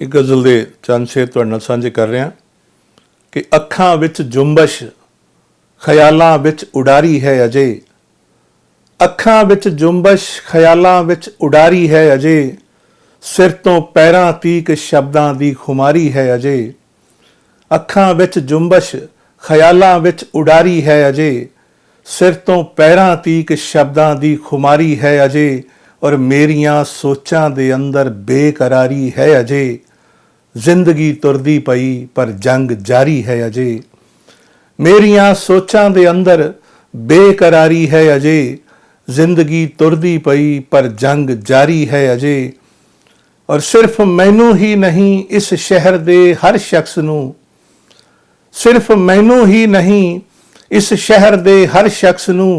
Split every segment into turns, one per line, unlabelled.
एक गज़ल दे चंद शेर तुहाडे नाल सांझे कर रहा कि अखां विच जुंबश ख्यालां विच उडारी है अजे। अखां विच जुंबश ख्यालां विच उडारी है अजे। सिर तो पैरां तीक शब्दां दी खुमारी है अजे। अखां विच जुंबश ख्यालां विच उडारी है अजे। सिर तो पैरां तीक शब्दां दी खुमारी है अजे। और मेरियां सोचां दे अंदर बेकरारी है अजे। जिंदगी तुरदी पई पर जंग जारी है अजे। मेरियां सोचां दे अंदर बेकरारी है अजे। जिंदगी तुरदी पई पर जंग जारी है अजे। और सिर्फ मैनू ही नहीं इस शहर दे हर शख्स नू, सिर्फ मैनू ही नहीं इस शहर दे हर शख्स नू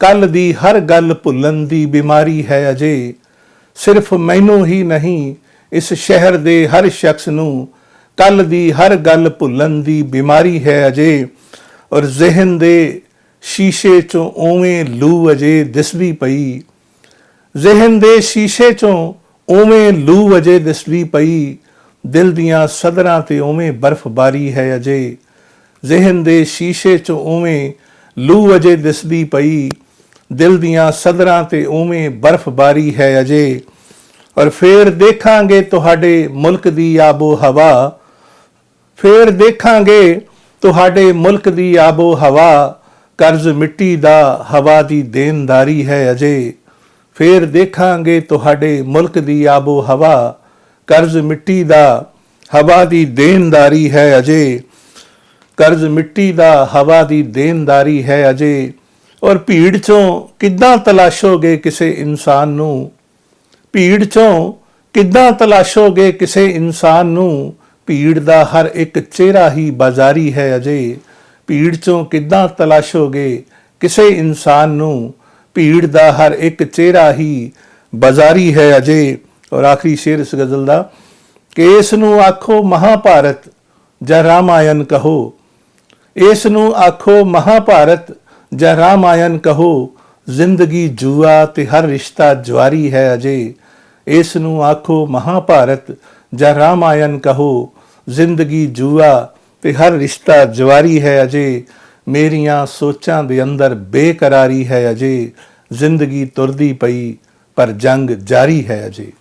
कल दी हर गल भुलन दी बीमारी है अजे। सिर्फ मैनू ही नहीं इस शहर दे हर शख्स नू कल दी हर गल भुलन दी बीमारी है अजे। और जहन दे शीशे चों उवें लू अजे दिसदी पई। जहन दे शीशे चों उवें लू अजे दिसदी पई। दिल दियां सदरां ते उवें बर्फबारी है अजे। जहन दे शीशे चों उवें लू अजे दिसदी पई। दिल दियां सदरां ते उवें बर्फबारी है अजे। और फिर देखांगे तुहाडे मुल्क दी आबो हवा। फिर देखांगे तुहाडे मुल्क दी आबो हवा। कर्ज मिट्टी दा हवा दी देनदारी है अजे। फिर देखांगे तुहाडे मुल्क दी आबो हवा। कर्ज मिट्टी दा हवा दी देनदारी है अजे। कर्ज मिट्टी दा हवा दी देनदारी है अजे। और भीड़ चों किद्दां तलाशोगे किसे इंसान नू। भीड़ चों किद्दां तलाशोगे किसे इंसान नू। भीड़ दा हर एक चेहरा ही बाजारी है अजे। भीड़ चों किद्दां तलाशोगे किसे इंसान नू। भीड़ दा हर एक चेहरा ही बाजारी है अजे। और आखिरी शेर इस गज़ल दा कि इस नू आखो महाभारत जां रामायण कहो। इस नू आखो महाभारत जां रामायण कहो। जिंदगी जुआ ते हर रिश्ता जुआरी है अजे। इस नू आखो महाभारत जां रामायण कहो। जिंदगी जुआ ते हर रिश्ता जुआरी है अजे। मेरियां सोचां दे अंदर बेकरारी है अजे। जिंदगी तुरदी पई पर जंग जारी है अजे।